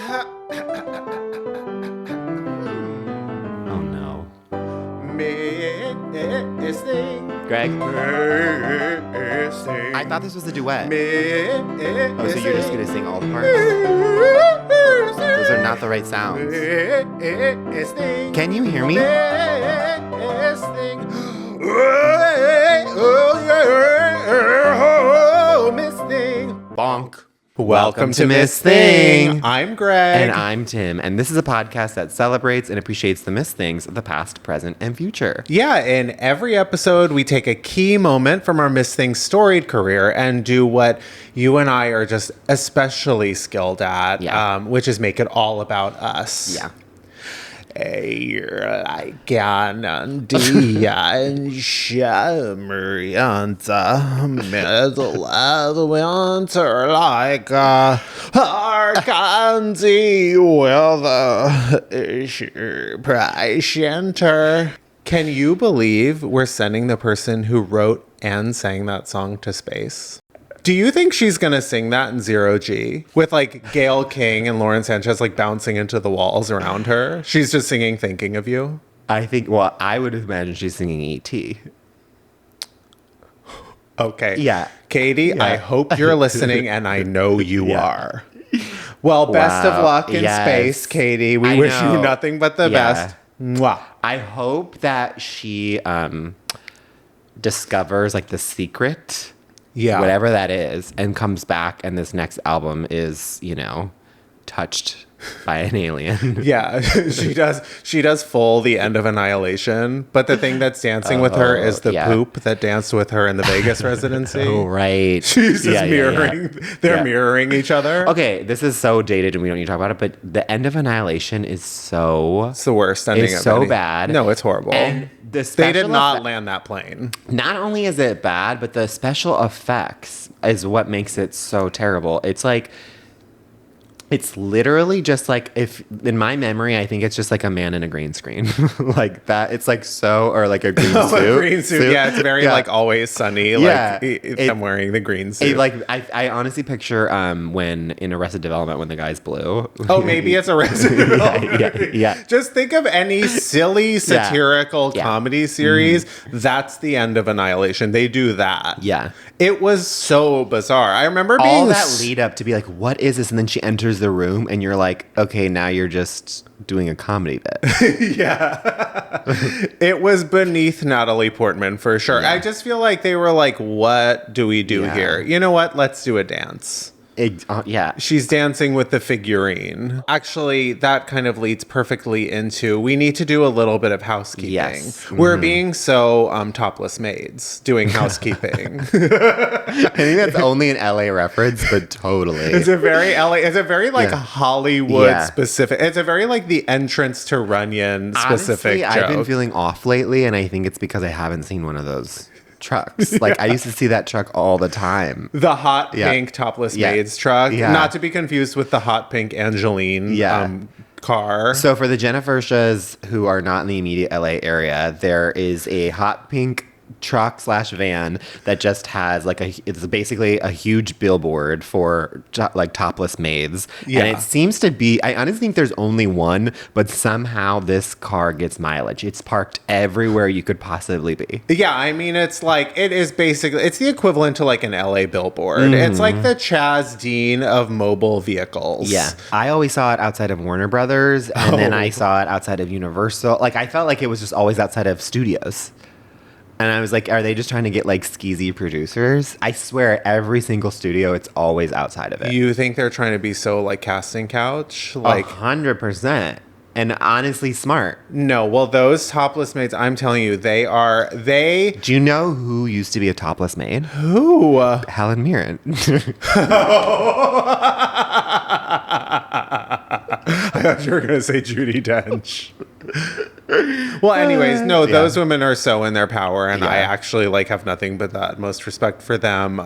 Oh no. Missing. Greg? Missing. I thought this was a duet. Missing. Oh, so you're just gonna sing all the parts? Those are not the right sounds. Missing. Can you hear me? Missing. Oh, missing. Bonk. Welcome to Miss Thing. I'm Greg. And I'm Tim. And this is a podcast that celebrates and appreciates the missed things of the past, present, and future. Yeah, in every episode, we take a key moment from our Miss Thing's storied career and do what you and I are just especially skilled at, which is make it all about us. Yeah. Like an middle of the winter, like a candy with a price enter. Can you believe we're sending the person who wrote and sang that song to space? Do you think she's going to sing that in 0G with like Gayle King and Lauren Sanchez like bouncing into the walls around her? She's just singing Thinking of You. I think, well, I would imagine she's singing E.T. Okay. Yeah. Katie, Yeah. I hope you're listening and I know you are. Well, best of luck in space, Katie. We wish you nothing but the best. Mwah. I hope that she discovers like the secret. Yeah. Whatever that is, and comes back, and this next album is, you know, touched by an alien. Yeah, she does. She does full The End of Annihilation, but the thing that's dancing with her is the poop that danced with her in the Vegas residency. Oh, right. She's just mirroring. They're mirroring each other. Okay, this is so dated, and we don't need to talk about it. But The End of Annihilation is so. It's the worst ending. It's so bad. No, it's horrible. And they did not land that plane. Not only is it bad, but the special effects is what makes it so terrible. It's like. It's literally just like, if in my memory, I think it's just like a man in a green screen. Like that. It's like so, or like a green suit. A green suit. Yeah, it's very like Always Sunny. Like I'm wearing the green suit. I honestly picture when in Arrested Development when the guy's blue. Oh, maybe it's Arrested Development. Yeah. Just think of any silly satirical comedy series. Mm-hmm. That's The End of Annihilation. They do that. Yeah. It was so bizarre. I remember being all that lead up to be like, what is this? And then she enters the room and you're like, okay, now you're just doing a comedy bit. Yeah. It was beneath Natalie Portman for sure. Yeah. I just feel like they were like, what do we do here? You know what? Let's do a dance. She's dancing with the figurine. Actually, that kind of leads perfectly into, we need to do a little bit of housekeeping. Yes. Mm-hmm. We're being so topless maids doing housekeeping. I think that's only an LA reference, but totally. It's a very LA, it's a very like Hollywood specific. It's a very like the entrance to Runyon specific joke. I've been feeling off lately, and I think it's because I haven't seen one of those trucks. Like I used to see that truck all the time. The hot pink topless maids truck. Yeah. Not to be confused with the hot pink Angeline car. So for the Jennifershas who are not in the immediate LA area, there is a hot pink truck / van that just has like it's basically a huge billboard for like topless maids. And it seems to be, I honestly think there's only one, but somehow this car gets mileage. It's parked everywhere you could possibly be. Yeah, I mean, it's like, it is basically, it's the equivalent to like an LA billboard. Mm. It's like the Chaz Dean of mobile vehicles. Yeah. I always saw it outside of Warner Brothers, and then I saw it outside of Universal. Like I felt like it was just always outside of studios. And I was like, are they just trying to get like skeezy producers? I swear every single studio, it's always outside of it. You think they're trying to be so like casting couch? Like 100%. And honestly smart. No, well, those topless maids, I'm telling you, they... Do you know who used to be a topless maid? Who? Helen Mirren. I thought you were going to say Judi Dench. Well, anyways, no, those women are so in their power, and I actually like have nothing but the utmost respect for them.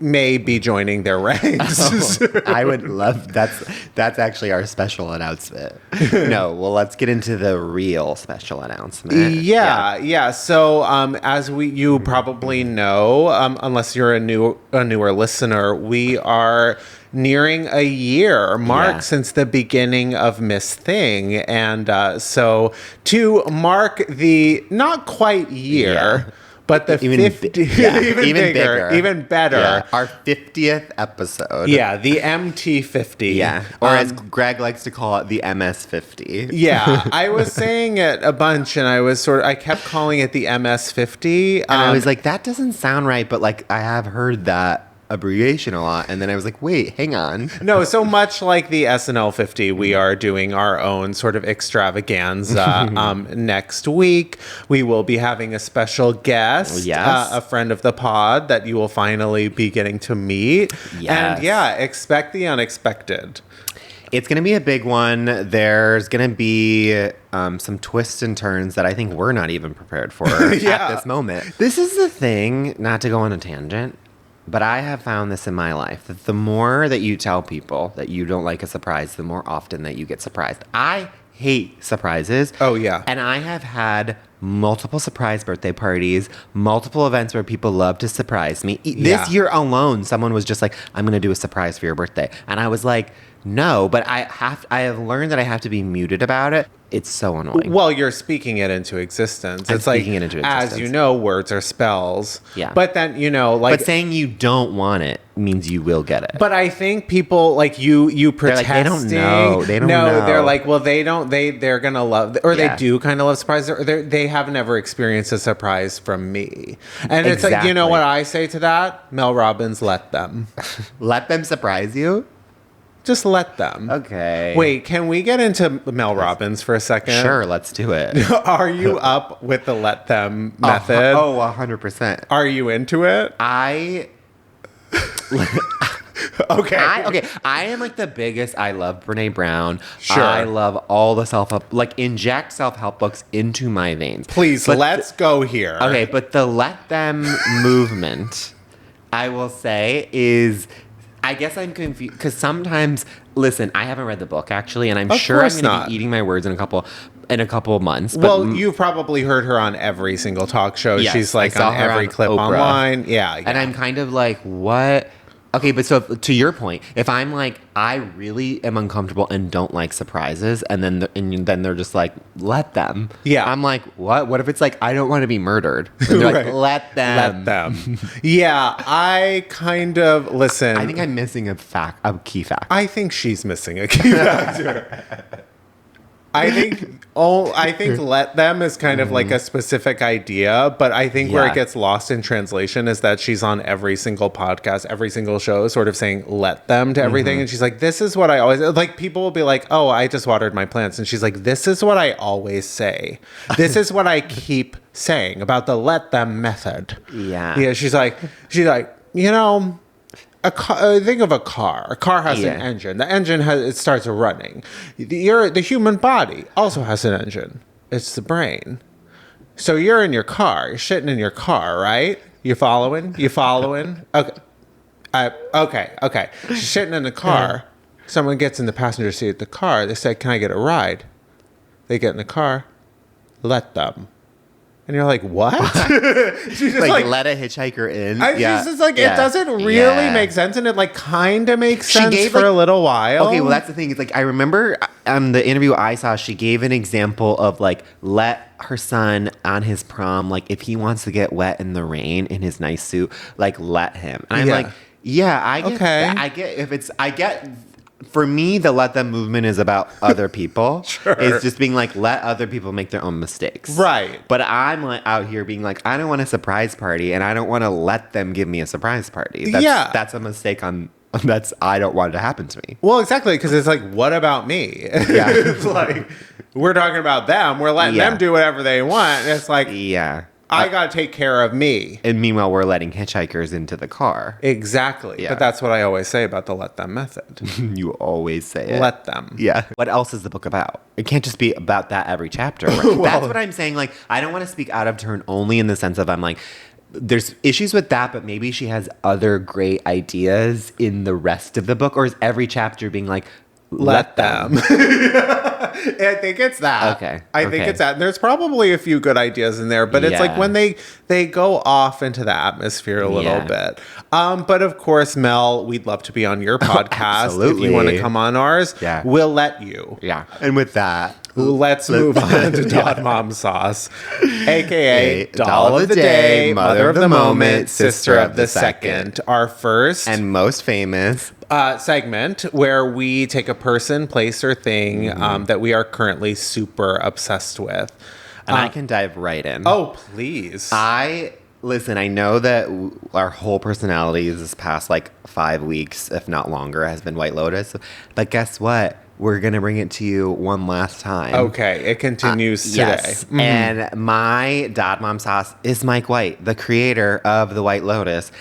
may be joining their ranks. I would love that's actually our special announcement. No, well, let's get into the real special announcement. Yeah. So, as you probably know, unless you're a newer listener, we are nearing a year mark since the beginning of Miss Thing, and so to mark the not quite year. But the even 50, even bigger, even better. Yeah. Our 50th episode. Yeah, the MT50. Yeah, or as Greg likes to call it, the MS50. Yeah, I was saying it a bunch, and I kept calling it the MS50. And I was like, that doesn't sound right, but like I have heard that abbreviation a lot, and then I was like, wait, hang on. No, so much like the SNL 50, we are doing our own sort of extravaganza. Next week, we will be having a special guest, a friend of the pod that you will finally be getting to meet. And expect the unexpected. It's going to be a big one. There's going to be some twists and turns that I think we're not even prepared for at this moment. This is the thing, not to go on a tangent, but I have found this in my life, that the more that you tell people that you don't like a surprise, the more often that you get surprised. I hate surprises. Oh, yeah. And I have had multiple surprise birthday parties, multiple events where people love to surprise me. This year alone, someone was just like, I'm going to do a surprise for your birthday. And I was like, no, but I have learned that I have to be muted about it. It's so annoying. Well, you're speaking it into existence. It's like, as you know, words are spells. Yeah. But then, but saying you don't want it means you will get it. But I think people like you protesting. Like, they don't know. They don't know. They're like, well, they're gonna love, or they do kind of love surprises, or they have never experienced a surprise from me. And it's like, you know what I say to that? Mel Robbins, let them. Let them surprise you? Just let them. Okay. Wait, can we get into Mel Robbins for a second? Sure, let's do it. Are you up with the let them method? 100%. Are you into it? Okay. I am like the biggest. I love Brene Brown. Sure. I love all the self-help, like inject self-help books into my veins. Please, let's go here. Okay, but the let them movement, I will say, is... I guess I'm confused because sometimes, listen, I haven't read the book actually, and I'm sure I'm going to be eating my words in a couple of months. But well, you've probably heard her on every single talk show. Yes, she's like on every clip Oprah. Online. Yeah. And I'm kind of like, what? Okay, but so to your point, if I'm like, I really am uncomfortable and don't like surprises, and then they're just like, let them. Yeah. I'm like, what? What if it's like, I don't want to be murdered? And they're like, let them. Let them. Yeah, I kind of, listen. I think I'm missing a key fact. I think she's missing a key fact. I think let them is kind of like a specific idea, but I think where it gets lost in translation is that she's on every single podcast, every single show, sort of saying let them to everything. And she's like, this is what I always, like, people will be like, oh, I just watered my plants. And she's like, this is what I always say. This is what I keep saying about the let them method. Yeah. Yeah. She's like, think of a car. A car has an engine. The engine it starts running. The human body also has an engine. It's the brain. So you're in your car. You're sitting in your car, right? You following? Okay. Okay. She's sitting in the car. Someone gets in the passenger seat of the car. They say, "Can I get a ride?" They get in the car. Let them. And you're like, what? She's just like, let a hitchhiker in. She's just like, it doesn't really make sense. And it like kind of makes sense for a little while. Okay, well, that's the thing. It's like, I remember the interview I saw, she gave an example of like, let her son on his prom, like if he wants to get wet in the rain in his nice suit, like let him. And I'm like, I get for me, the let them movement is about other people. Sure. It's just being like, let other people make their own mistakes. Right. But I'm like out here being like, I don't want a surprise party, and I don't want to let them give me a surprise party. That's a mistake I don't want it to happen to me. Well, exactly, because it's like, what about me? Yeah. It's like, we're talking about them. We're letting them do whatever they want. And it's like, I got to take care of me. And meanwhile, we're letting hitchhikers into the car. Exactly. Yeah. But that's what I always say about the let them method. You always say it. Let them. Yeah. What else is the book about? It can't just be about that every chapter. Right? Well, that's what I'm saying. Like, I don't want to speak out of turn only in the sense of I'm like, there's issues with that, but maybe she has other great ideas in the rest of the book, or is every chapter being like, let them. I think it's that. Okay. I think it's that. And there's probably a few good ideas in there, but it's like when they go off into the atmosphere a little bit. But of course, Mel, we'd love to be on your podcast. Absolutely. If you want to come on ours, we'll let you. Yeah. And with that, let's move on to Dodd Mom Sauce, aka Doll of the Day, Mother of the Moment, Sister of the Second. Our first and most famous segment where we take a person, place, or thing that we are currently super obsessed with. And I can dive right in. Oh, please. Listen, I know that our whole personalities this past like 5 weeks, if not longer, has been White Lotus. But guess what? We're going to bring it to you one last time. Okay, it continues today. Yes. Mm-hmm. And my Dodd Mom Sauce is Mike White, the creator of The White Lotus.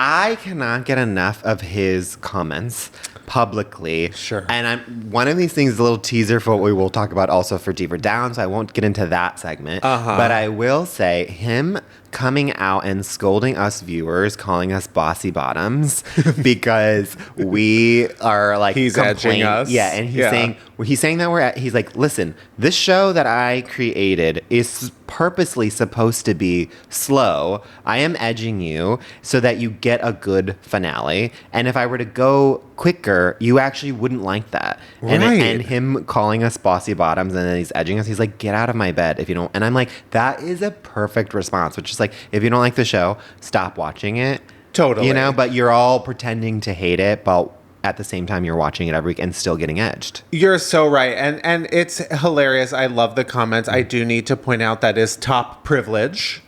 I cannot get enough of his comments publicly. Sure. And one of these things is a little teaser for what we will talk about also for Deeper Down, so I won't get into that segment. But I will say him coming out and scolding us viewers, calling us bossy bottoms because we are like he's edging us. Yeah, and he's saying that he's like, listen, this show that I created is purposely supposed to be slow. I am edging you so that you get a good finale. And if I were to go quicker, you actually wouldn't like that. Right. And him calling us bossy bottoms and then he's edging us. He's like, get out of my bed if you don't. And I'm like, that is a perfect response, which is like, if you don't like the show, stop watching it. Totally. You know, but you're all pretending to hate it, but at the same time, you're watching it every week and still getting edged. You're so right. And it's hilarious. I love the comments. I do need to point out that is top privilege.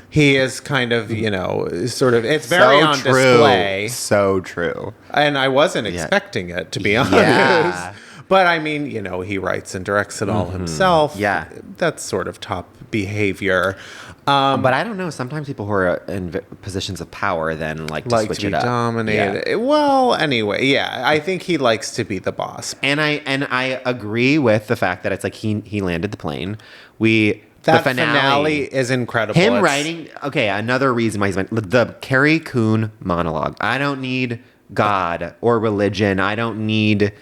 He is kind of, sort of, it's very on display. So true. And I wasn't expecting it, to be honest. Yeah. But I mean, he writes and directs it all himself. Yeah. That's sort of top behavior. But I don't know. Sometimes people who are in positions of power then like to switch it up. Dominated. Yeah. Well, anyway, yeah. I think he likes to be the boss. And I agree with the fact that it's like he landed the plane. The finale is incredible. Him writing. Okay, another reason why he's the Carrie Coon monologue. I don't need God or religion. I don't need.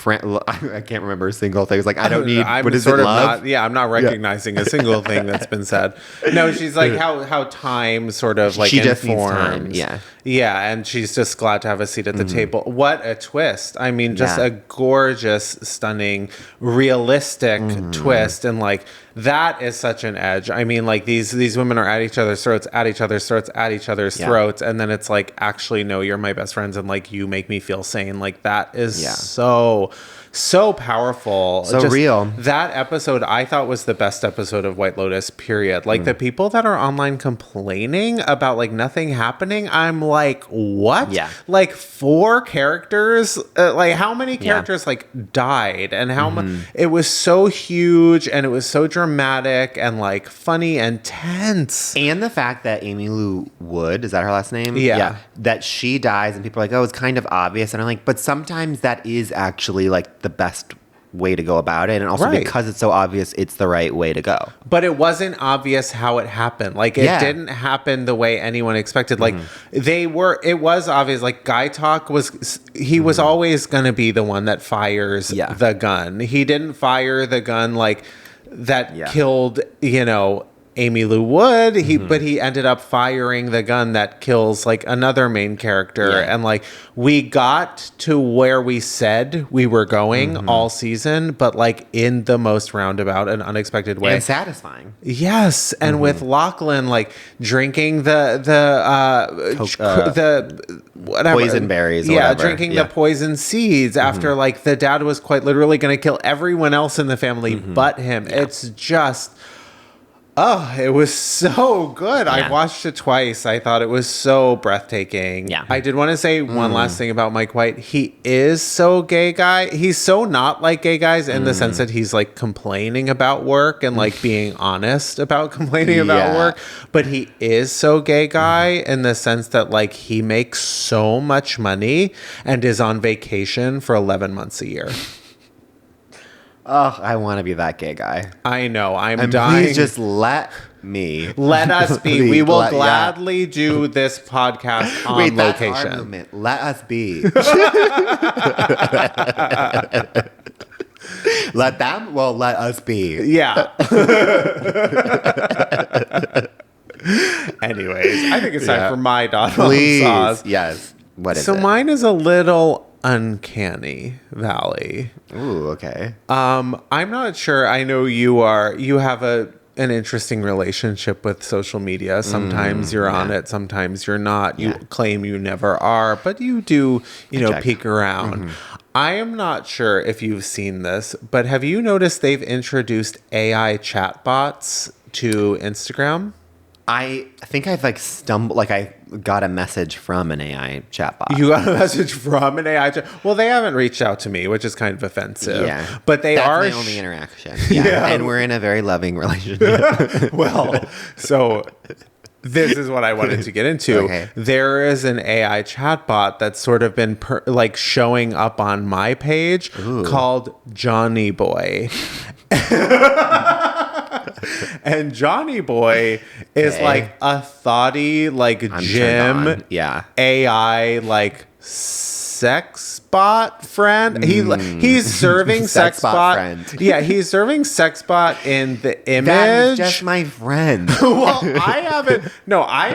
I can't remember a single thing. It's like, I don't need. What is it? Love? I'm not recognizing a single thing that's been said. No, she's like how time sort of like she informs. Just needs time. Yeah, and she's just glad to have a seat at the table. What a twist! I mean, just a gorgeous, stunning, realistic twist, and like that is such an edge. I mean, like these women are at each other's throats, throats, and then it's like, actually, no, you're my best friends, and like you make me feel sane. Like that is so powerful. So just real. That episode I thought was the best episode of White Lotus, period. Like the people that are online complaining about like nothing happening, I'm like, what? Yeah. Like 4 characters, like how many characters like died and how much it was so huge and it was so dramatic and like funny and tense. And the fact that Amy Lou Wood, is that her last name? Yeah. That she dies and people are like, oh, it's kind of obvious. And I'm like, but sometimes that is actually like the best way to go about it, and also because it's so obvious, it's the right way to go. But it wasn't obvious how it happened. Like it didn't happen the way anyone expected. Like it was obvious. Like Guy Talk was always going to be the one that fires the gun. He didn't fire the gun like that killed, Amy Lou Wood, but he ended up firing the gun that kills like another main character. And like we got to where we said we were going all season, but like in the most roundabout and unexpected way. And satisfying. Yes. And with Lachlan like drinking the whatever. Poison berries or whatever. Drinking the poison seeds after like the dad was quite literally going to kill everyone else in the family but him. It's just... Oh, it was so good. I watched it twice. I thought it was so breathtaking. Yeah. I did want to say one last thing about Mike White. He is so gay guy. He's so not like gay guys in the sense that he's like complaining about work and like being honest about complaining about work. But he is so gay guy in the sense that like he makes so much money and is on vacation for 11 months a year. Oh, I want to be that gay guy. I know. I'm dying. Please just let Me. Let us be. We will Yeah. gladly do this podcast on Wait, that's location. our movement. Let us be. Let them? Well, let us be. Yeah. Anyways, I think it's time Yeah. for my dot Please. sauce. Yes. What is So it? mine is a little uncanny valley. Ooh, okay. I'm not sure. I know you have an interesting relationship with social media. Sometimes you're on it, sometimes you're not. You claim you never are, but you do, Check. peek around. I am not sure if you've seen this, but have you noticed they've introduced AI chatbots to Instagram? I think I've stumbled, I got a message from an AI chatbot. You got a message from an AI chat. Well, they haven't reached out to me, which is kind of offensive. Yeah. But that's my only interaction. Yeah. And we're in a very loving relationship. Well, so this is what I wanted to get into. Okay. There is an AI chatbot that's sort of been showing up on my page called Johnny Boy. And Johnny Boy is a thoughty, I'm gym turned on. Yeah. AI sex bot friend. He's serving sex bot friend. Yeah, he's serving sex bot in the image. That is just my friend. Well, I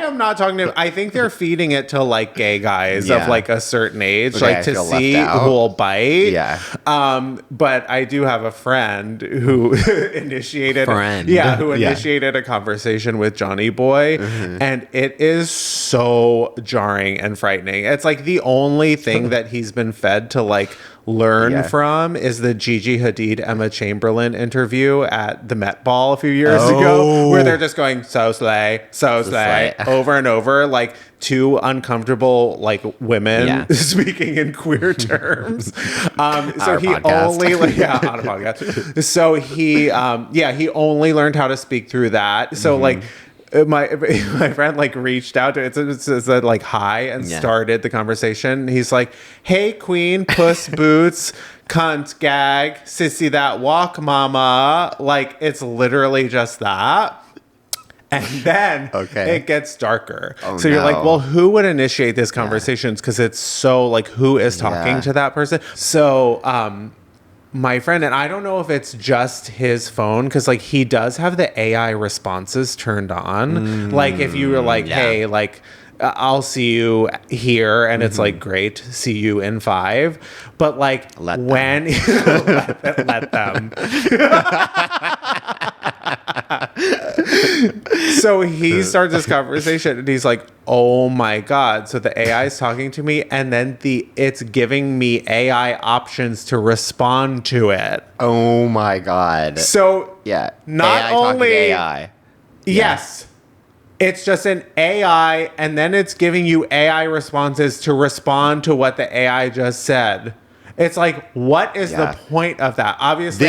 am not talking to him. I think they're feeding it to gay guys of a certain age, Okay, I to feel see left out. who will bite. Yeah. But I do have a friend who initiated a conversation with Johnny Boy, and it is so jarring and frightening. It's the only thing that he's been fed to learn from is the Gigi Hadid Emma Chamberlain interview at the Met Ball a few years ago, where they're just going so slay over and over, two uncomfortable women speaking in queer terms. So he podcast. only on a podcast. So he only learned how to speak through that. So my friend reached out to it said hi and started the conversation. He's like, "Hey queen, puss boots, cunt gag, sissy that walk mama." It's literally just that. And then it gets darker. So you're well, who would initiate this conversations? Because it's so who is talking to that person? So my friend, and I don't know if it's just his phone, because he does have the AI responses turned on. If you were hey, I'll see you here, and it's great, see you in 5. But when let them. So he starts this conversation, and he's like, "Oh my god!" So the AI is talking to me, and then it's giving me AI options to respond to it. Oh my god. So not AI only talking to AI. Yes. It's just an AI, and then it's giving you AI responses to respond to what the AI just said. It's what is the point of that? Obviously,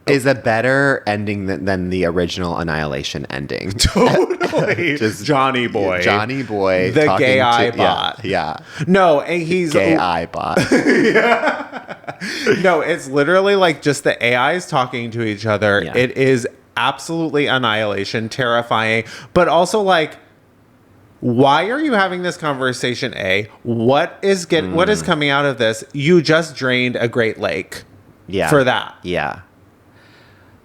is a better ending than the original Annihilation ending. Totally. Just Johnny Boy. Johnny Boy. The talking gay eye to, bot. Yeah. No, and he's... Gay eye bot. No, it's literally just the AIs talking to each other. Yeah. It is absolutely Annihilation, terrifying, but also why are you having this conversation? What is coming out of this? You just drained a Great Lake. For that. Yeah.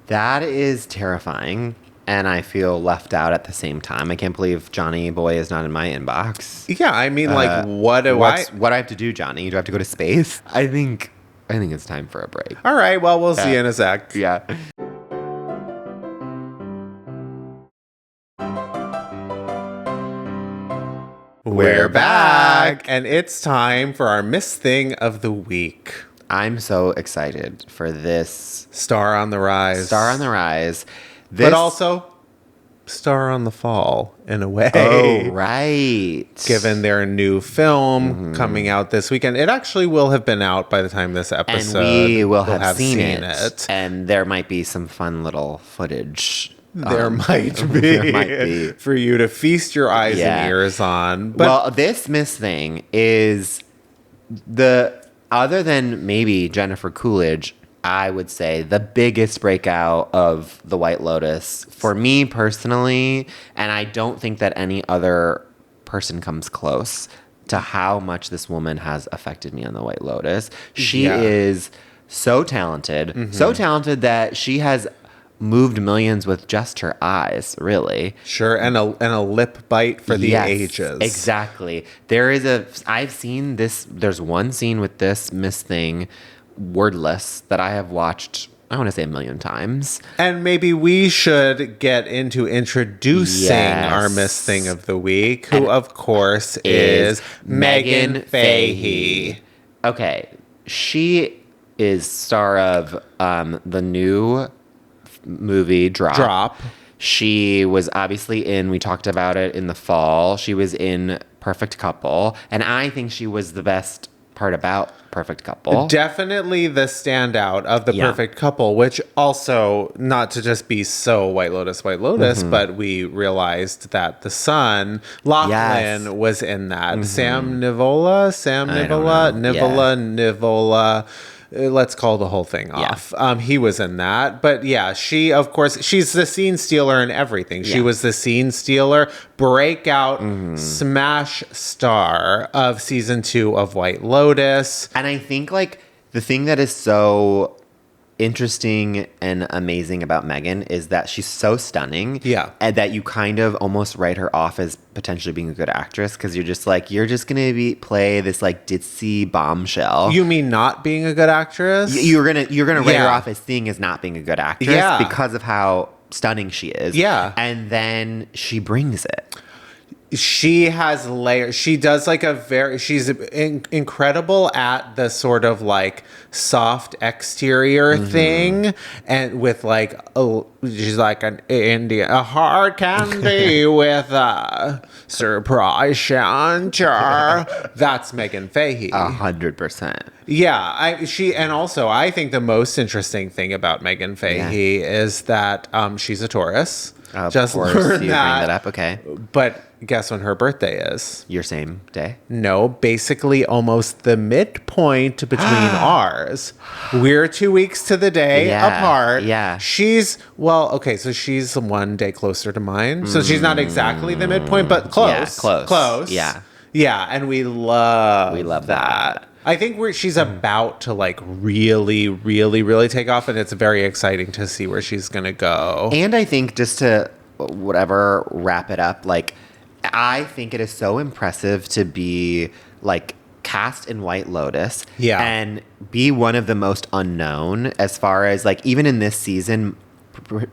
That is terrifying, and I feel left out at the same time. I can't believe Johnny Boy is not in my inbox. Yeah, I mean, what do I have to do, Johnny? Do I have to go to space? I think it's time for a break. All right, well, we'll see you in a sec. Yeah. We're back, and it's time for our Miss Thing of the Week. I'm so excited for this. Star on the Rise. Star on the Rise. But also, Star on the Fall, in a way. Oh, right. Given their new film coming out this weekend. It actually will have been out by the time this episode. And we will have seen it. And there might be some fun little footage. There might be for you to feast your eyes and ears on. But this Miss Thing is other than maybe Jennifer Coolidge, I would say, the biggest breakout of the White Lotus for me personally, and I don't think that any other person comes close to how much this woman has affected me on the White Lotus. She is so talented, so talented that she has moved millions with just her eyes, really. Sure, and a lip bite for the ages. Exactly. I've seen this, there's one scene with this Miss Thing, wordless, that I have watched, I want to say 1 million times. And maybe we should get into introducing our Miss Thing of the week, who of course is Meghann Fahy. Okay, she is star of the new movie Drop. She was obviously we talked about it in the fall. She was in Perfect Couple, and I think she was the best part about Perfect Couple. Definitely the standout of the Perfect Couple, which also, not to just be so White Lotus, but we realized that the son, Lachlan, was in that. Sam Nivola. Let's call the whole thing off. He was in that. But yeah, she, of course, she's the scene stealer in everything. She was the scene stealer, breakout, smash star of season 2 of White Lotus. And I think, like, the thing that is so interesting and amazing about Meghann is that she's so stunning. Yeah. And that you kind of almost write her off as potentially being a good actress, because you're just going to play this like ditzy bombshell. You mean not being a good actress? You're gonna write her off as seeing as not being a good actress because of how stunning she is. Yeah. And then she brings it. She has layers. She does like she's incredible at the sort of like soft exterior thing, and with like, she's like a hard candy with a surprise center. That's Meghann Fahy. 100%. Yeah, and also I think the most interesting thing about Meghann Fahy is that she's a Taurus. Of course, you bring that up. Okay. But guess when her birthday is? Your same day? No, basically almost the midpoint between ours. We're 2 weeks to the day apart. Yeah. She's, so she's 1 day closer to mine. So she's not exactly the midpoint, but close. Yeah, close. Yeah. Yeah, and we love that. I think she's about to like really, really, really take off, and it's very exciting to see where she's gonna go. And I think, just to wrap it up, like, I think it is so impressive to be like cast in White Lotus, and be one of the most unknown, as far as like, even in this season,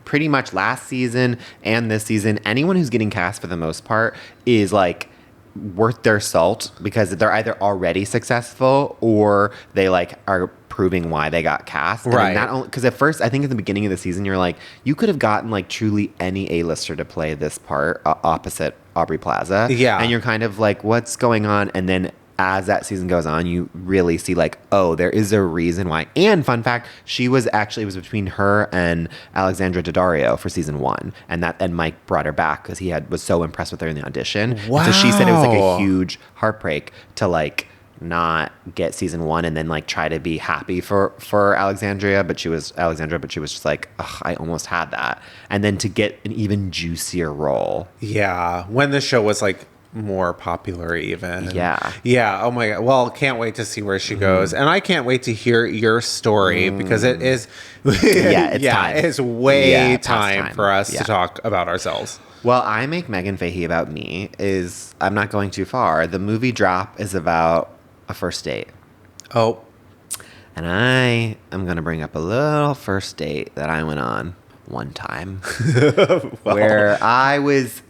pretty much last season and this season, anyone who's getting cast for the most part is like worth their salt, because they're either already successful or they like are proving why they got cast. Right. And not only because at first, I think at the beginning of the season, you're like, you could have gotten like truly any A-lister to play this part opposite Aubrey Plaza. Yeah. And you're kind of like, what's going on? And then as that season goes on, you really see like, oh, there is a reason why. And fun fact, it was between her and Alexandra Daddario for season 1, and Mike brought her back because he was so impressed with her in the audition. Wow. So she said it was like a huge heartbreak to like not get season 1 and then like try to be happy for Alexandra, but she was just like, ugh, I almost had that, and then to get an even juicier role. Yeah, when the show was like more popular even. Yeah. Oh my God. Well, can't wait to see where she goes. And I can't wait to hear your story, because it is time. It's way time for us to talk about ourselves. Well, I Make Meghann Fahy About Me I'm not going too far. The movie Drop is about a first date. Oh. And I am going to bring up a little first date that I went on one time where I was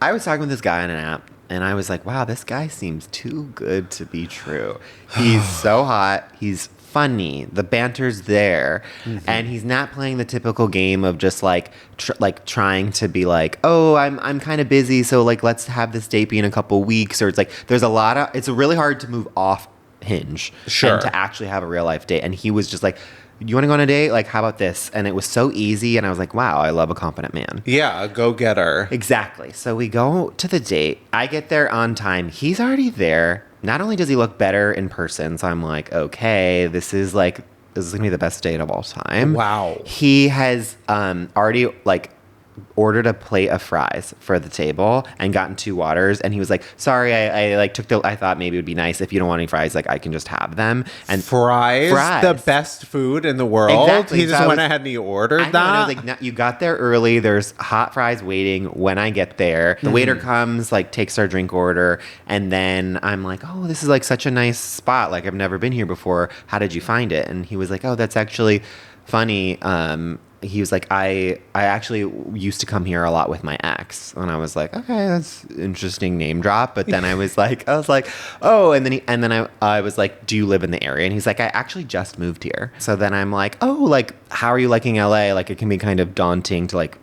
talking with this guy on an app. And I was like, wow, this guy seems too good to be true. He's so hot. He's funny. The banter's there. And he's not playing the typical game of just like trying to be like, oh, I'm kind of busy, so like let's have this date be in a couple weeks. Or it's like it's really hard to move off Hinge and to actually have a real life date. And he was just like, you want to go on a date? Like, how about this? And it was so easy. And I was like, wow, I love a confident man. Yeah, a go-getter. Exactly. So we go to the date. I get there on time. He's already there. Not only does he look better in person, so I'm like, okay, this is like this is gonna be the best date of all time. Wow. He has already like ordered a plate of fries for the table and gotten 2 waters, and he was like, sorry, I like I thought maybe it would be nice if you don't want any fries, like I can just have them. And fries, the best food in the world. Exactly. He just went ahead and he ordered that. I was like, no, you got there early, there's hot fries waiting when I get there. The waiter comes, like takes our drink order, and then I'm like, oh, this is like such a nice spot, like I've never been here before, how did you find it? And he was like, oh, that's actually funny. He was like, I actually used to come here a lot with my ex. And I was like, okay, that's interesting name drop. But then I was like, oh, and then I was like, do you live in the area? And he's like, I actually just moved here. So then I'm like, oh, like, how are you liking LA? Like, it can be kind of daunting to like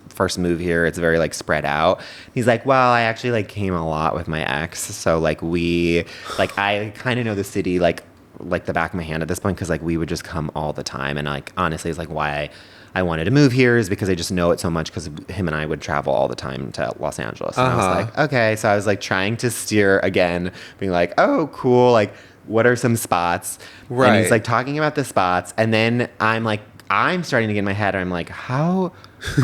first move here. It's very like spread out. He's like, well, I actually like came a lot with my ex. So like I kind of know the city like the back of my hand at this point, because like we would just come all the time. And like honestly, it's like why I wanted to move here is because I just know it so much, because him and I would travel all the time to Los Angeles. And I was like, okay. So I was like trying to steer again, being like, oh, cool. Like, what are some spots? Right. And he's like talking about the spots. And then I'm starting to get in my head. I'm like, how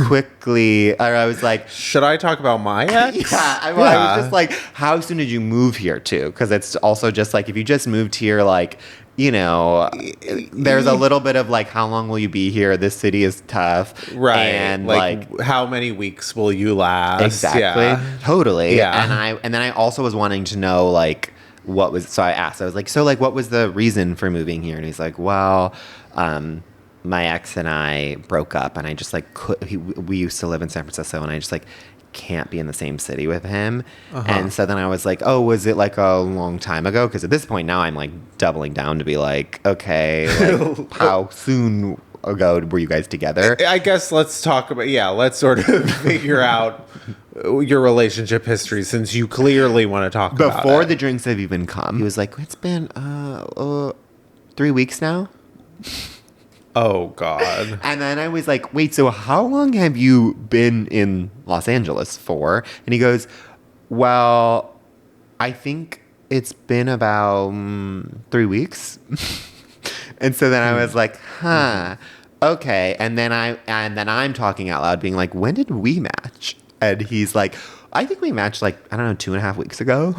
quickly, or I was like, should I talk about my ex? I was just like, how soon did you move here to? Because it's also just like, if you just moved here, like, you know, there's a little bit of like, how long will you be here? This city is tough. Right. And like how many weeks will you last? Exactly. Yeah. Totally. Yeah. And then I also was wanting to know like so I asked, I was like, so like, what was the reason for moving here? And he's like, well, my ex and I broke up, and I just like we used to live in San Francisco, and I just like can't be in the same city with him. And so then I was like, oh, was it like a long time ago? Because at this point now I'm like doubling down to be like, okay, like, how soon ago were you guys together? I guess let's talk about, let's sort of figure out your relationship history, since you clearly want to talk about it. Before the drinks have even come, he was like, it's been 3 weeks now. Oh, God. And then I was like, wait, so how long have you been in Los Angeles for? And he goes, well, I think it's been about 3 weeks. And so then I was like, okay. And then I'm talking out loud, being like, when did we match? And he's like, I think we matched like, I don't know, 2.5 weeks ago.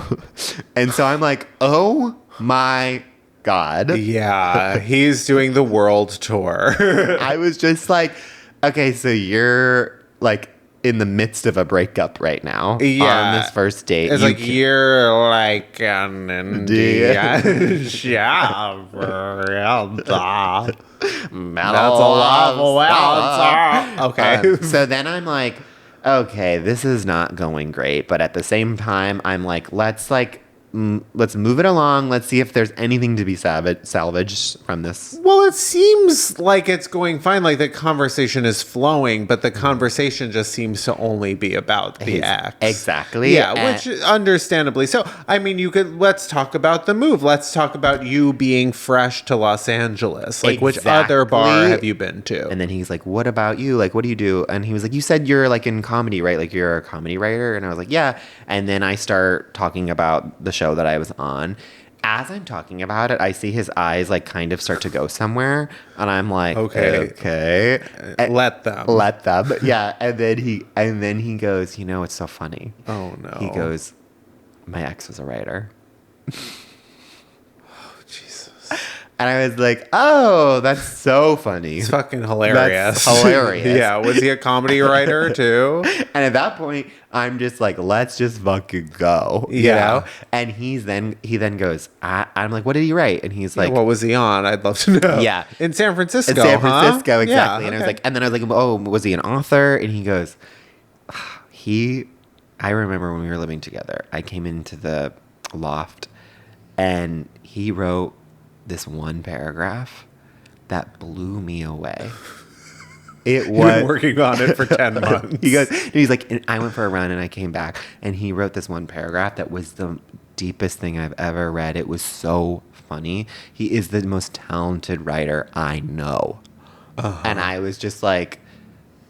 And so I'm like, oh my God. Yeah, he's doing the world tour. I was just like, okay, so you're like in the midst of a breakup right now on this first date. It's like you're like an Indian shepherd. That's a love. Okay. So then I'm like, okay, this is not going great. But at the same time, I'm like, let's move it along. Let's see if there's anything to be salvaged from this. Well, it seems like it's going fine. Like the conversation is flowing, but the conversation just seems to only be about the ex. Exactly. Yeah, which understandably. So, I mean, let's talk about the move. Let's talk about you being fresh to Los Angeles. Like, which other bar have you been to? And then he's like, what about you? Like, what do you do? And he was like, you said you're like in comedy, right? Like you're a comedy writer? And I was like, yeah. And then I start talking about the show that I was on. As I'm talking about it, I see his eyes like kind of start to go somewhere, and I'm like, okay. Let them. Yeah. And then he goes, you know, it's so funny. Oh no. He goes, my ex was a writer. Oh Jesus. And I was like, oh, that's so funny. It's fucking hilarious. That's hilarious. Yeah. Was he a comedy writer too? And at that point, I'm just like, let's just fucking go. You know? And he then goes, I'm like, what did he write? And he's like, what was he on? I'd love to know. Yeah. In San Francisco. Exactly. Yeah, and I was like, and then I was like, oh, was he an author? And he goes, I remember when we were living together, I came into the loft and he wrote this one paragraph that blew me away. It was been working on it for 10 months. He's like, and I went for a run and I came back and he wrote this one paragraph that was the deepest thing I've ever read. It was so funny. He is the most talented writer I know. And I was just like,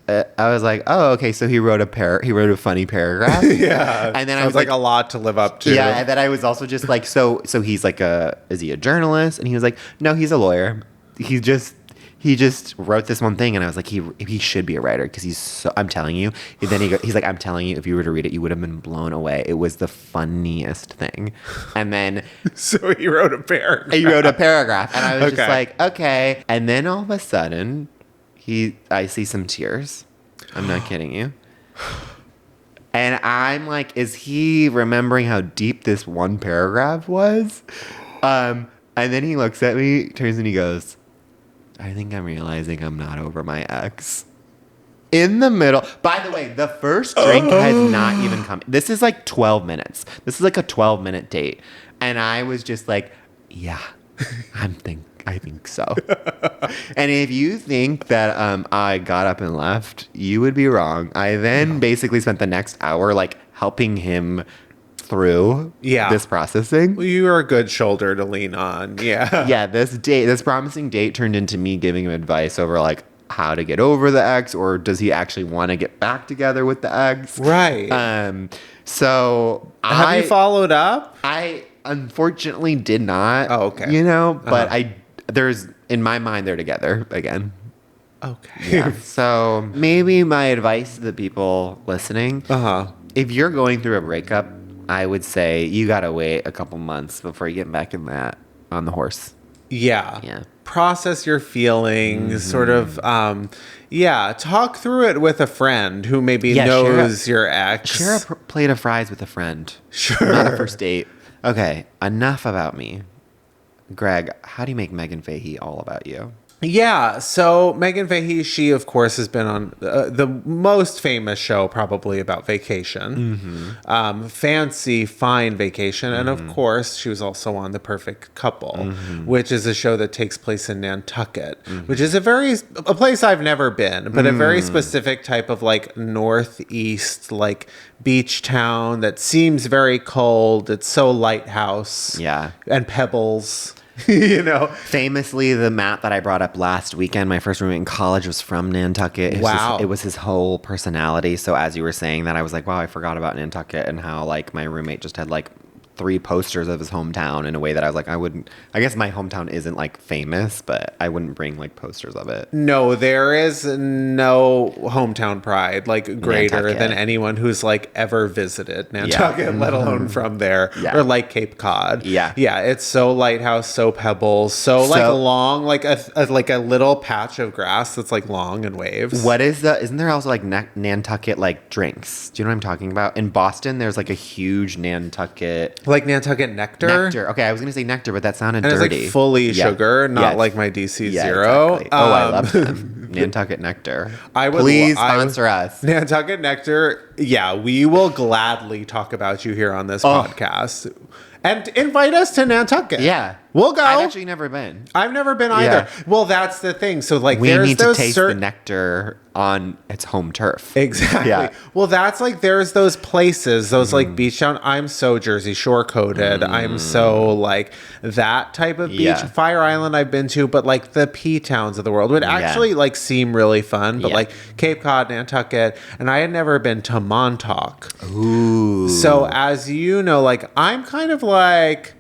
I was like, oh, okay. So he wrote a funny paragraph. Yeah. And then I was like a lot to live up to. Yeah. And then I was also just like, so he's like is he a journalist? And he was like, no, he's a lawyer. he just wrote this one thing, and I was like, he should be a writer because he's so. I'm telling you. And then he's like, I'm telling you, if you were to read it, you would have been blown away. It was the funniest thing. And then So he wrote a paragraph. he wrote a paragraph, and I was just like, okay. And then all of a sudden, I see some tears. I'm not kidding you. And I'm like, is he remembering how deep this one paragraph was? And then he looks at me, turns, and he goes, I think I'm realizing I'm not over my ex. In the middle. By the way, the first drink has not even come. This is like 12 minutes. This is like a 12-minute date. And I was just like, yeah, I think so. And if you think that I got up and left, you would be wrong. I then basically spent the next hour like helping him through this processing. Well, you are a good shoulder to lean on. Yeah. Yeah, this promising date turned into me giving him advice over like how to get over the ex, or does he actually want to get back together with the ex? Right. So have you followed up? I unfortunately did not. Oh, okay. You know, but there's in my mind they're together again. Okay. Yeah. So maybe my advice to the people listening, if you're going through a breakup, I would say you gotta wait a couple months before you get back in that on the horse. Yeah. Yeah. Process your feelings, sort of, talk through it with a friend who maybe knows your ex. Share a plate of fries with a friend. Sure. Not a first date. Okay, enough about me. Greg, how do you make Meghann Fahy all about you? Yeah, so Meghann Fahy, she of course has been on the most famous show probably about vacation, Fancy Fine Vacation, and of course she was also on The Perfect Couple, which is a show that takes place in Nantucket, which is a place I've never been, but a very specific type of like northeast like beach town that seems very cold. It's so lighthouse, and pebbles. You know, famously, the Matt that I brought up last weekend, my first roommate in college, was from Nantucket. It was his whole personality. So as you were saying that, I was like, wow, I forgot about Nantucket and how like my roommate just had like 3 posters of his hometown in a way that I was like, I guess my hometown isn't like famous, but I wouldn't bring like posters of it. No, there is no hometown pride like greater Nantucket. than anyone who's like ever visited Nantucket, let alone from there, or like Cape Cod. Yeah, it's so lighthouse, so pebbles, so like long, like a little patch of grass that's like long and waves. Isn't there also like Nantucket like drinks? Do you know what I'm talking about? In Boston, there's like a huge Nantucket. Like Nantucket nectar? Nectar. Okay, I was going to say nectar, but that sounded dirty. It's like fully sugar, not like my DC Zero. Exactly. I love them. Nantucket nectar. Please sponsor us. Nantucket nectar. Yeah, we will gladly talk about you here on this podcast. And invite us to Nantucket. Yeah. We'll go. I've actually never been. I've never been either. Yeah. Well, that's the thing. So, like, we need to taste the nectar on its home turf. Exactly. Yeah. Well, that's like, there's those places, those like beach town. I'm so Jersey Shore coded. I'm so like that type of beach. Yeah. Fire Island I've been to, but like the P towns of the world would actually like seem really fun. But like Cape Cod, Nantucket, and I had never been to Montauk. Ooh. So as you know, like I'm kind of like,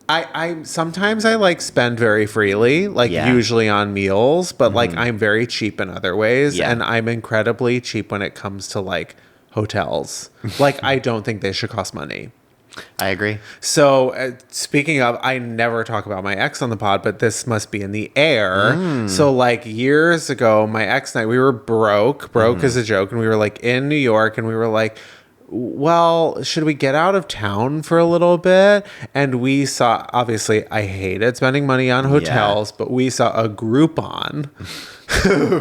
I sometimes I like spend very freely, like usually on meals, but like I'm very cheap in other ways, and I'm incredibly cheap when it comes to like hotels. Like I don't think they should cost money. I agree. So speaking of, I never talk about my ex on the pod, but this must be in the air. So like years ago, my ex and I, we were broke as a joke, and we were like in New York, and we were like, well, should we get out of town for a little bit? And we saw, obviously, I hated spending money on hotels, but we saw a Groupon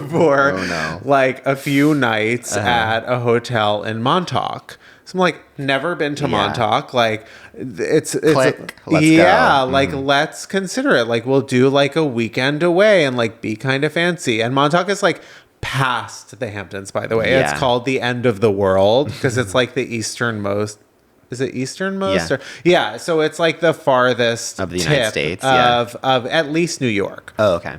for like a few nights at a hotel in Montauk. So I'm like, never been to Montauk. Like, it's Click. Let's go. Like, let's consider it. Like, we'll do like a weekend away and like be kind of fancy. And Montauk is like past the Hamptons, by the way. It's called the end of the world because it's like the easternmost. Is it easternmost? Yeah. So it's like the farthest of the United States of at least New York. Oh, okay.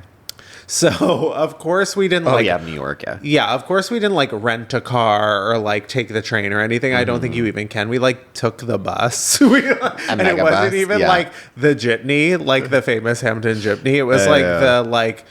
So of course we didn't Oh, like yeah, New York, yeah. yeah, of course we didn't like rent a car or like take the train or anything. I don't think you even can. We like took the bus. And it mega wasn't bus, even yeah. like the jitney, like the famous Hampton jitney. It was like yeah. the like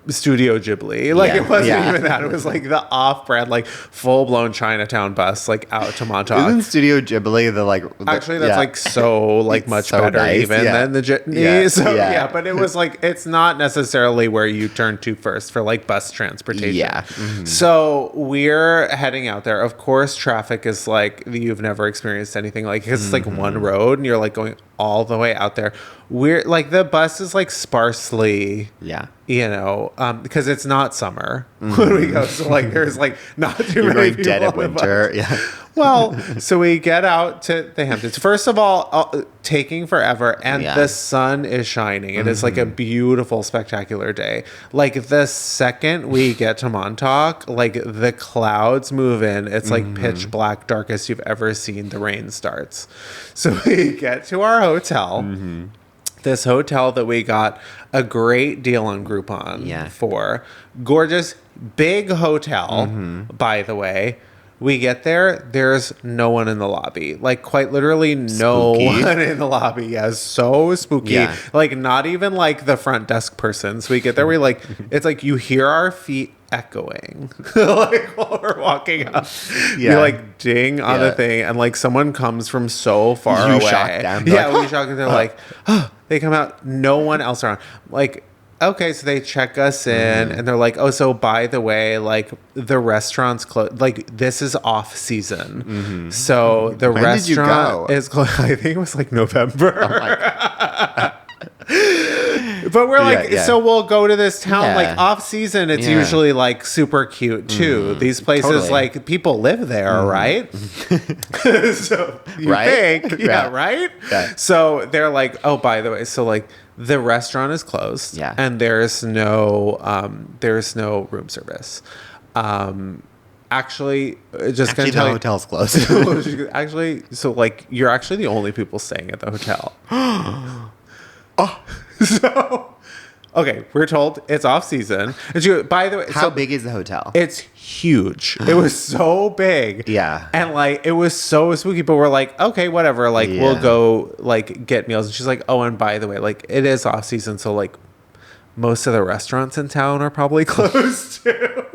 Studio Ghibli. Like Yeah, it wasn't yeah. even that. It was like the off-brand, like full-blown Chinatown bus, like out to Montauk. Isn't Studio Ghibli the like... Actually, that's yeah. like so like It's much so better nice, even yeah. than the jitney. Yeah, So yeah. yeah, but it was like it's not necessarily where you turn to first for like bus transportation. Yeah. Mhm. So we're heading out there. Of course, traffic is like you've never experienced anything like because it's like one road and you're like going all the way out there. We're like the bus is like sparsely. Yeah. You know, because it's not summer when we go. So like, there's like not too You're many going people dead on of the bus. winter. Yeah. Well, so we get out to the Hamptons. First of all, taking forever, and Yeah. the sun is shining. It is like a beautiful, spectacular day. Like the second we get to Montauk, like the clouds move in. It's like pitch black, darkest you've ever seen. The rain starts. So we get to our hotel. This hotel that we got a great deal on Groupon Yeah. for. Gorgeous, big hotel, by the way. We get there, there's no one in the lobby. Like, quite literally no Spooky. one in the lobby. Yeah, so spooky. Yeah. Like, not even, like, the front desk person. So we get there, we, like, it's like you hear our feet echoing. Like, while we're walking up. Yeah. You, like, ding on the Yeah. thing, and, like, someone comes from so far You away. shock them. Yeah, They're we shock them. They're like, oh, they come out, no one else around. Like, okay, so they check us in and they're like, oh, so by the way, like the restaurant's closed. Like this is off season. So the When did you restaurant go? is closed. I think it was like November. Oh my God. But we're like, Yeah. so we'll go to this town Yeah. like off season. It's Yeah. usually like super cute too. These places, Totally. like people live there, right? So you Right? think, yeah, Yeah. right? Yeah. So they're like, oh, by the way, so like the restaurant is closed, Yeah. and there's no room service. Actually, just gonna Actually, the tell you. hotel's closed. Actually, so like you're actually the only people staying at the hotel. So, okay, we're told it's off season. And she goes, by the way, How big is the hotel? it's huge. It was so big. Yeah. And like it was so spooky, but we're like, okay, whatever. Like we'll Yeah. go like get meals. And she's like, oh, and by the way, like it is off season, so like most of the restaurants in town are probably closed too.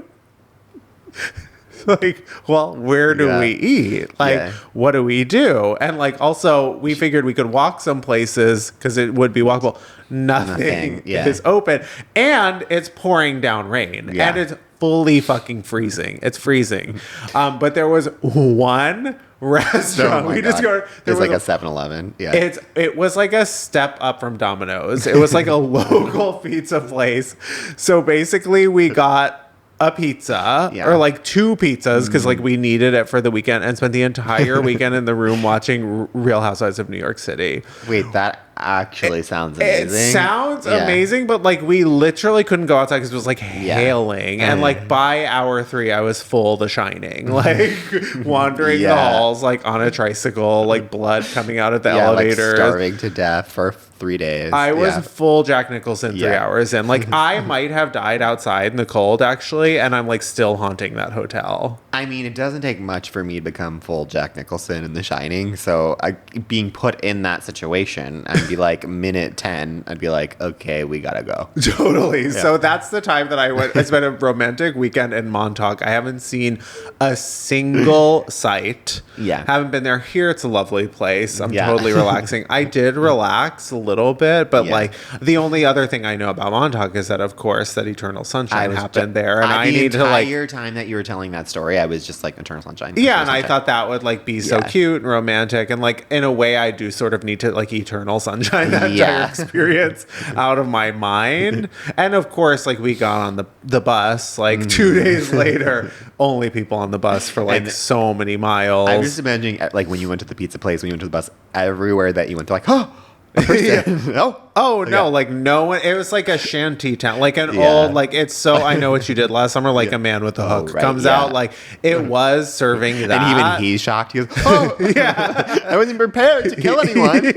Like, well, where do Yeah. we eat? Like, Yeah. what do we do? And like, also, we figured we could walk some places because it would be walkable. Nothing yeah. is open, and it's pouring down rain, Yeah. and it's fully fucking freezing. It's freezing. But there was one restaurant. Oh my we just God. go. It's like a 7-Eleven. Yeah. It was like a step up from Domino's. It was like a local pizza place. So basically, we got a pizza Yeah. or like two pizzas because like we needed it for the weekend, and spent the entire weekend in the room watching Real Housewives of New York City. Wait, that actually sounds It amazing. sounds Yeah. amazing, but like we literally couldn't go outside because it was like hailing, and like by hour 3, I was full The Shining, like wandering the Yeah. halls like on a tricycle, like blood coming out of the Yeah, like elevator. starving to death for 3 days. I was Yeah. full Jack Nicholson 3 Yeah. hours in. Like I might have died outside in the cold actually, and I'm like still haunting that hotel. I mean, it doesn't take much for me to become full Jack Nicholson in The Shining. So being put in that situation, I'd be like, minute 10, I'd be like, okay, we gotta go. Totally. So that's the time that I went. I spent a romantic weekend in Montauk. I haven't seen a single site. Yeah. Haven't been there. Here, it's a lovely place. I'm Yeah. totally relaxing. I did relax a little bit, but Yeah. like the only other thing I know about Montauk is that, of course, that Eternal Sunshine happened there, and I need to like. The entire time that you were telling that story, I was just like, Eternal Sunshine. Yeah, Eternal and I Sunshine. thought that would like be so Yeah. cute and romantic, and like in a way, I do sort of need to like eternal sunshine that entire Yeah. experience out of my mind. And of course, like we got on the bus like 2 days later, only people on the bus for like And so many miles. I'm just imagining, like, when you went to the pizza place, when you went to the bus, everywhere that you went, they're like, oh, A person. Oh no, Yeah. like no one. It was like a shanty town, like an Yeah. old, like it's so. I know what you did last summer. Like a man with a hook right, comes yeah. out. Like it was serving that. And even he's shocked. He goes, "Oh, Yeah. I wasn't prepared to kill anyone."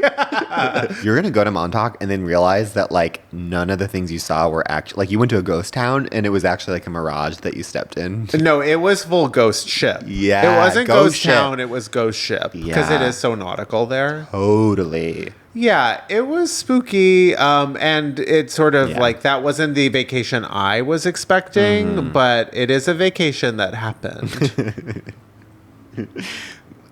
You're gonna go to Montauk and then realize that like none of the things you saw were actually like you went to a ghost town and it was actually like a mirage that you stepped in. No, it was full ghost ship. Yeah, it wasn't ghost ghost ship. town. It was ghost ship because it Yeah. is so nautical there. Totally. Yeah, it was spooky, and it sort of Yeah. like that wasn't the vacation I was expecting, Mm-hmm. but it is a vacation that happened.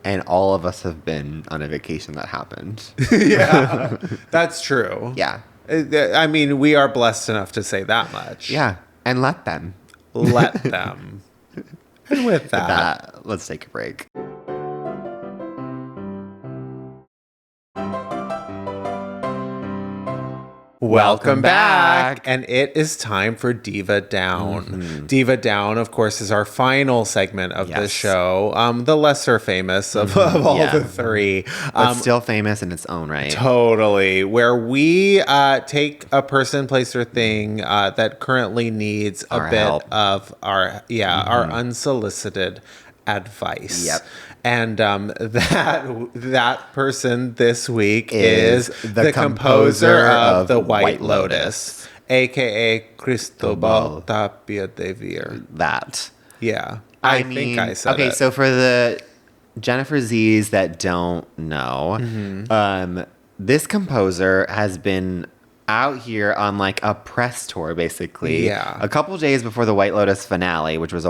And all of us have been on a vacation that happened. Yeah, that's true. Yeah. I mean, we are blessed enough to say that much. Yeah. And let them. Let them. And with that, Let's take a break. welcome back. back. And it is time for Diva Down. Diva Down, of course, is our final segment of the Yes. show. The lesser famous of all Yeah. the three. But still famous in its own right. Totally. Where we take a person, place, or thing that currently needs a Our bit help. of our unsolicited advice. Yep. And that person this week is the the composer of the White White Lotus, aka Cristobal Tapia de Vir. That. Yeah, I think I said okay, it. so for the Jennifer Z's that don't know, this composer has been out here on like a press tour, basically. Yeah. A couple days before the White Lotus finale, which was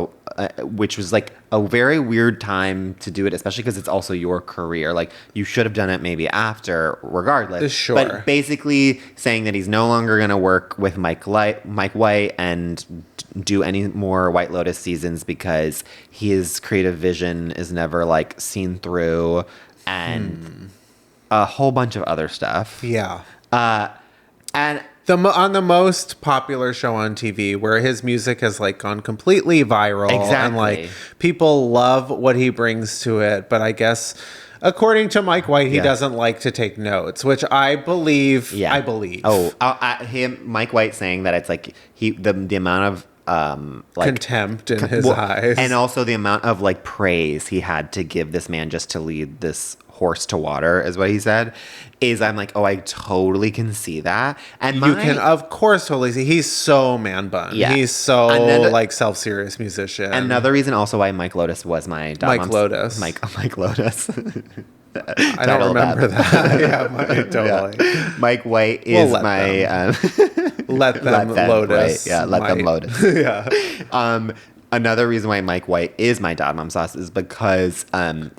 like a very weird time to do it, especially because it's also your career. Like you should have done it maybe after, regardless. Sure. But basically saying that he's no longer going to work with Mike White and do any more White Lotus seasons because his creative vision is never like seen through, and a whole bunch of other stuff. Yeah. And On the most popular show on TV, where his music has like gone completely viral, and Exactly. like people love what he brings to it, but I guess according to Mike White, he Yeah. doesn't like to take notes, which I believe. yeah, I believe. Oh, Mike White saying that it's like the amount of like contempt in his eyes, and also the amount of like praise he had to give this man just to lead this horse to water is what he said. I'm like, oh, I totally can see that. And you can of course totally see he's so man bun. Yeah. He's so And then like self-serious musician. Another reason also why Mike Lotus was my dad. Mike Lotus. Mike Lotus. I don't remember that. Yeah, totally. Yeah. Mike White We'll is let my Let them Lotus. Right? Yeah, let them Mike. Lotus. Yeah. Another reason why Mike White is my dad mom sauce is because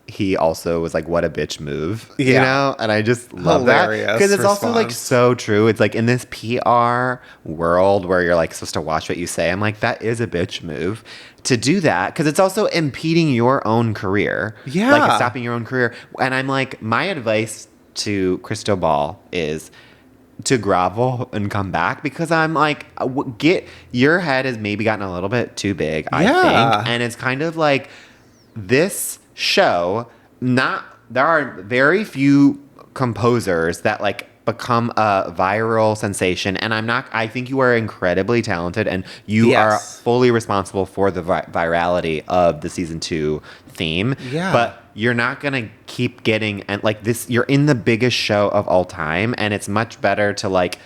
he also was like, what a bitch move, you Yeah. know? And I just love Hilarious that because it's also like response. so true. It's like in this PR world where you're like supposed to watch what you say. I'm like, that is a bitch move to do that because it's also impeding your own career. Yeah. Like it's stopping your own career. And I'm like, my advice to Cristobal is to grovel and come back because I'm like, your head has maybe gotten a little bit too big, I Yeah. think. And it's kind of like this show, there are very few composers that like become a viral sensation. And I think you are incredibly talented and you Yes. are fully responsible for the virality of the season 2 theme. Yeah. But you're not going to keep getting, and like this, you're in the biggest show of all time. And it's much better to like,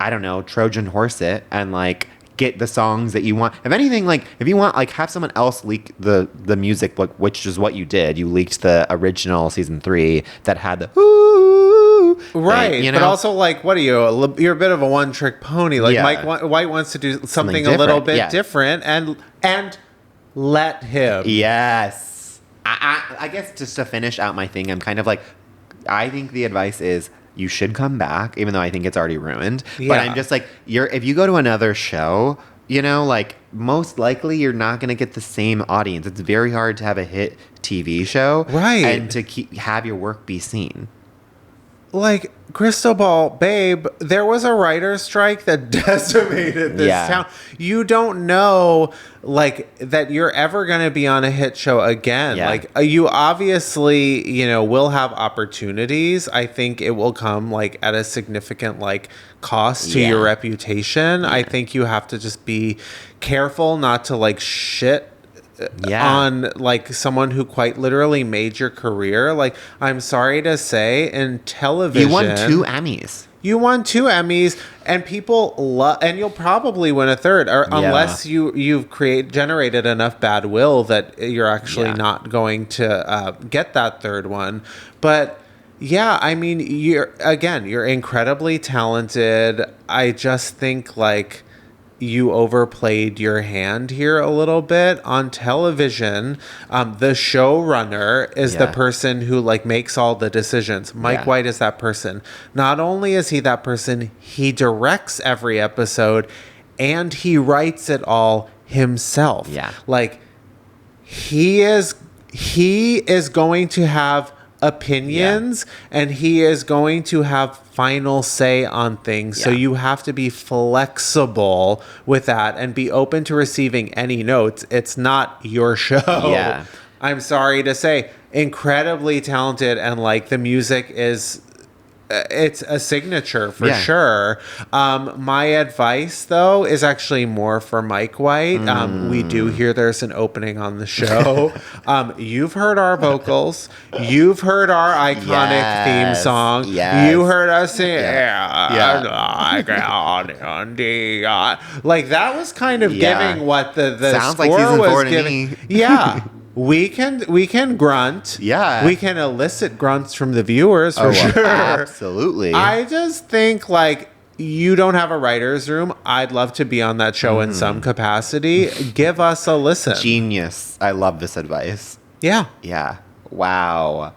I don't know, Trojan horse it and like get the songs that you want. If anything, like if you want, like have someone else leak the music, like, which is what you did. You leaked the original season 3 that had the ooh, Right, thing, you but know? also like, what are you? You're a bit of a one-trick pony. Like Yeah. Mike White wants to do something a different, little bit yeah. different, and let him. Yes. I guess just to finish out my thing, I'm kind of like, I think the advice is you should come back, even though I think it's already ruined. But Yeah. I'm just like, if you go to another show, you know, like most likely you're not going to get the same audience. It's very hard to have a hit TV show. Right. And to have your work be seen. like, Cristobal, babe, there was a writer's strike that decimated this town. You don't know, like, that you're ever going to be on a hit show again. Yeah. Like, you obviously, you know, will have opportunities. I think it will come, like, at a significant, like, cost to your reputation. I think you have to just be careful not to, like, shit on like someone who quite literally made your career. Like, I'm sorry to say, in television, You won 2 Emmys. You won 2 Emmys, and people love, and you'll probably win a third, or unless you've generated enough bad will that you're actually not going to get that third one. But yeah, I mean, you're incredibly talented. I just think, like, you overplayed your hand here a little bit on television. The showrunner is the person who, like, makes all the decisions. Mike White is that person. Not only is he that person, he directs every episode and he writes it all himself. Yeah. Like, he is going to have opinions and he is going to have final say on things. So you have to be flexible with that and be open to receiving any notes. It's not your show. I'm sorry to say, incredibly talented, and like the music is it's a signature for sure. My advice, though, is actually more for Mike White. We do hear there's an opening on the show. You've heard our vocals. You've heard our iconic theme song. You heard us sing. Like, that was kind of giving what the sounds score like season was 4 to giving. me. We can grunt. We can elicit grunts from the viewers for sure. Absolutely. I just think, like, you don't have a writer's room. I'd love to be on that show in some capacity. Give us a listen. Genius. I love this advice. Yeah. Wow.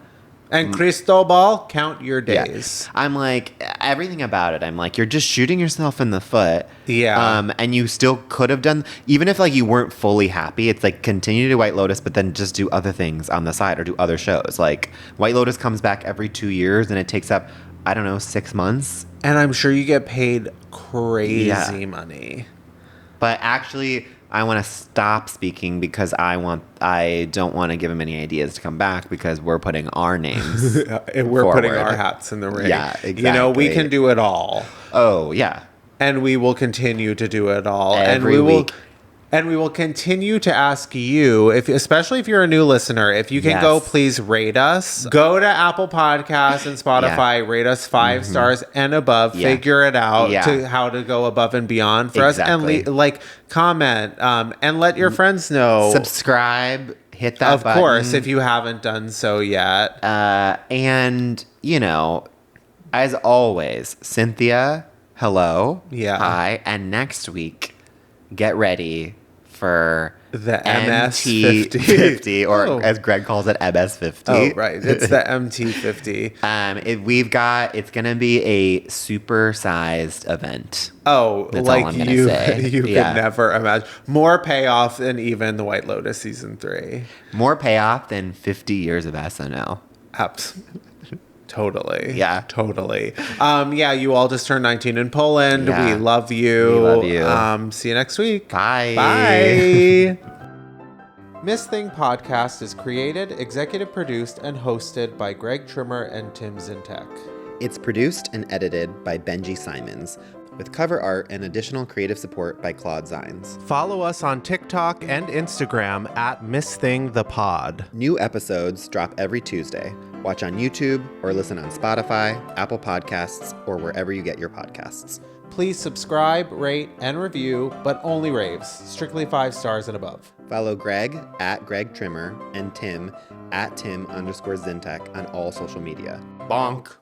And Cristobal, count your days. I'm like, everything about it, I'm like, you're just shooting yourself in the foot. And you still could have done, even if, like, you weren't fully happy, it's like, continue to do White Lotus, but then just do other things on the side or do other shows. Like, White Lotus comes back every 2 years and it takes up, I don't know, 6 months. And I'm sure you get paid crazy money. But actually, I want to stop speaking because I don't want to give him any ideas to come back because we're putting our names we're putting our hats in the ring. Yeah, exactly. You know, we can do it all. Oh, yeah. And we will continue to do it all. Every week. And we will continue to ask you, especially if you're a new listener, if you can go, please rate us. Go to Apple Podcasts and Spotify, rate us 5 stars and above. Figure it out to how to go above and beyond for us. And comment and let your friends know. Subscribe. Hit that button. Of course, if you haven't done so yet. And, you know, as always, Cynthia, hello. Hi. And next week, get ready for the MS50, or as Greg calls it, MS50. Oh, right. It's the MT50. It's going to be a super-sized event. Oh, that's like all I'm gonna say. You could never imagine. More payoff than even the White Lotus season 3. More payoff than 50 years of SNL. Absolutely. Totally. Yeah. Totally. You all just turned 19 in Poland. We love you. We love you. See you next week. Bye. Bye. Miss Thing Podcast is created, executive produced, and hosted by Greg Trimmer and Tim Zientek. It's produced and edited by Benji Simons, with cover art and additional creative support by Claude Zeins. Follow us on TikTok and Instagram at Miss Thing the Pod. New episodes drop every Tuesday. Watch on YouTube or listen on Spotify, Apple Podcasts, or wherever you get your podcasts. Please subscribe, rate, and review, but only raves. Strictly 5 stars and above. Follow Greg at Greg Trimmer and Tim at Tim_Zientek on all social media. Bonk.